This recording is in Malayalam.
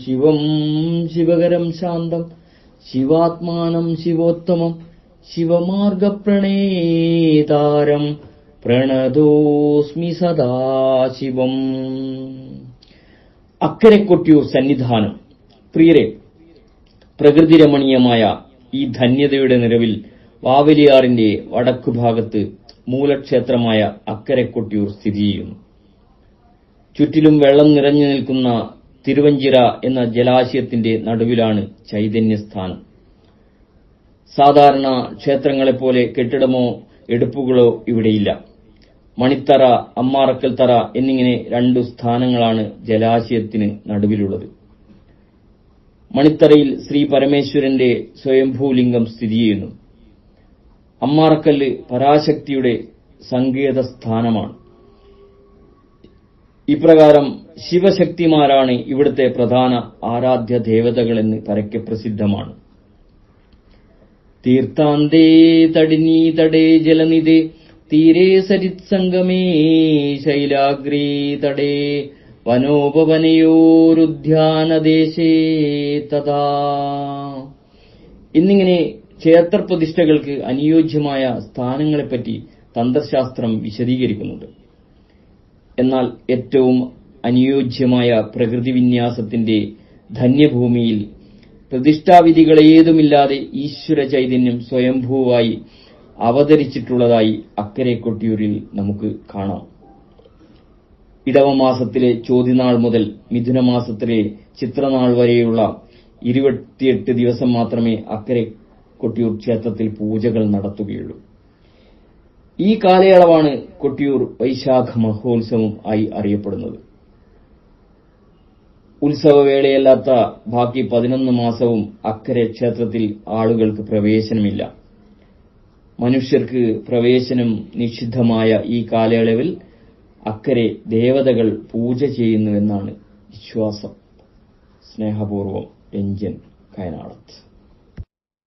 ശിവം ശിവകരം ശാന്തം ശിവാത്മാനം ശിവോത്തമം ശിവമാർഗപ്രണേതാരം പ്രണതോസ്മി സദാശിവം. അക്കരെ കൊട്ടിയൂർ സന്നിധാനം. പ്രിയരെ, പ്രകൃതിരമണീയമായ ഈ ധന്യതയുടെ നിറവിൽ വാവലിയാറിന്റെ വടക്കുഭാഗത്ത് മൂലക്ഷേത്രമായ അക്കരെ കൊട്ടിയൂർ സ്ഥിതി ചെയ്യുന്നു. ചുറ്റിലും വെള്ളം നിറഞ്ഞു നിൽക്കുന്ന തിരുവഞ്ചിറ എന്ന ജലാശയത്തിന്റെ നടുവിലാണ് ചൈതന്യസ്ഥാനം. സാധാരണ ക്ഷേത്രങ്ങളെപ്പോലെ കെട്ടിടമോ എടുപ്പുകളോ ഇവിടെയില്ല. മണിത്തറ, അമ്മാറക്കൽ തറ എന്നിങ്ങനെ 2 സ്ഥാനങ്ങളാണ് ജലാശയത്തിന് നടുവിലുള്ളത്. മണിത്തറയിൽ ശ്രീ പരമേശ്വരന്റെ സ്വയംഭൂലിംഗം സ്ഥിതി ചെയ്യുന്നു. അമ്മാറക്കല്ല് പരാശക്തിയുടെ സങ്കേതസ്ഥാനമാണ്. ഇപ്രകാരം ശിവശക്തിമാരാണ് ഇവിടുത്തെ പ്രധാന ആരാധ്യ ദേവതകളെന്ന് പരക്കെ പ്രസിദ്ധമാണ്. തീർത്ഥാന്തേ തടിനീ തടേ ജലനിധേ തീരേ സരിത്സംഗമേ ശൈലാഗ്രേ തടേ വനോപവനയോരുദ്യാനദേശേ തഥാ എന്നിങ്ങനെ ക്ഷേത്രപ്രതിഷ്ഠകൾക്ക് അനുയോജ്യമായ സ്ഥാനങ്ങളെപ്പറ്റി തന്ത്രശാസ്ത്രം വിശദീകരിക്കുന്നുണ്ട്. എന്നാൽ ഏറ്റവും അനുയോജ്യമായ പ്രകൃതിവിന്യാസത്തിന്റെ ധന്യഭൂമിയിൽ പ്രതിഷ്ഠാവിധികളേതുമില്ലാതെ ഈശ്വര ചൈതന്യം സ്വയംഭൂവായി അവതരിച്ചിട്ടുള്ളതായി അക്കരെ കൊട്ടിയൂരിൽ നമുക്ക് കാണാം. ഇടവമാസത്തിലെ ചോതിനാൾ മുതൽ മിഥുനമാസത്തിലെ ചിത്രനാൾ വരെയുള്ള 28 ദിവസം മാത്രമേ അക്കരെ കൊട്ടിയൂർ ക്ഷേത്രത്തിൽ പൂജകൾ നടത്തുകയുള്ളൂ. ഈ കാലയളവാണ് കൊട്ടിയൂർ വൈശാഖ മഹോത്സവം ആയി അറിയപ്പെടുന്നത്. ഉത്സവവേളയല്ലാത്ത ബാക്കി 11 മാസവും അക്കരെ ക്ഷേത്രത്തിൽ ആളുകൾക്ക് പ്രവേശനമില്ല. മനുഷ്യർക്ക് പ്രവേശനം നിഷിദ്ധമായ ഈ കാലയളവിൽ അക്കരെ ദേവതകൾ പൂജ ചെയ്യുന്നുവെന്നാണ് വിശ്വാസം. സ്നേഹപൂർവ്വം രഞ്ജൻ കയനാടത്ത്.